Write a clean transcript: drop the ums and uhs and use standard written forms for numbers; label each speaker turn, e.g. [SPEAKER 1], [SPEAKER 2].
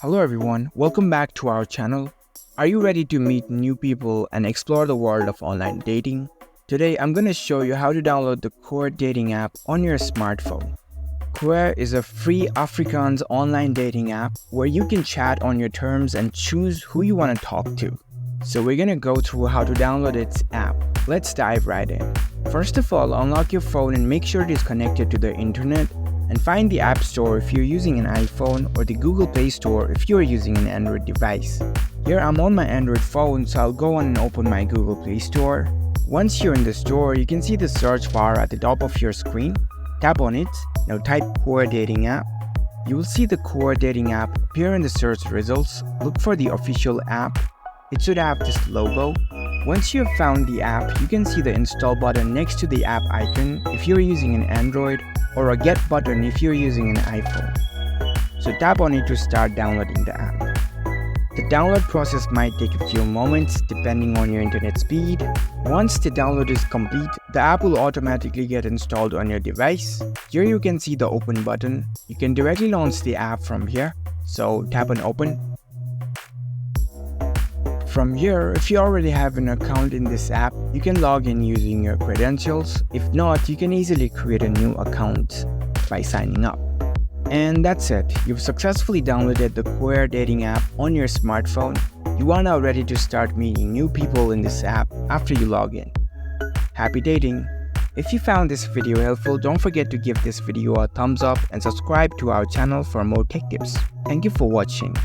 [SPEAKER 1] Hello everyone, welcome back to our channel. Are you ready to meet new people and explore the world of online dating? Today I'm going to show you how to download the Koer dating app on your smartphone. Koer is a free Afrikaans online dating app where you can chat on your terms and choose who you want to talk to. So we're going to go through how to download its app. Let's dive right in. First of all, unlock your phone and make sure it is connected to the internet. And find the App Store if you're using an iPhone or the Google Play Store if you're using an Android device. Here I'm on my Android phone, so I'll go on and open my Google Play Store. Once you're in the store, you can see the search bar at the top of your screen. Tap on it. Now type Koer dating app. You will see the Koer dating app appear in the search results. Look for the official app. It should have this logo. Once you have found the app, you can see the install button next to the app icon if you're using an Android, or a get button if you're using an iPhone. So tap on it to start downloading the app. The download process might take a few moments depending on your internet speed. Once the download is complete, the app will automatically get installed on your device. Here you can see the open button. You can directly launch the app from here. So tap on open. From here, if you already have an account in this app, you can log in using your credentials. If not, you can easily create a new account by signing up. And that's it. You've successfully downloaded the Koer dating app on your smartphone. You are now ready to start meeting new people in this app after you log in. Happy dating! If you found this video helpful, don't forget to give this video a thumbs up and subscribe to our channel for more tech tips. Thank you for watching.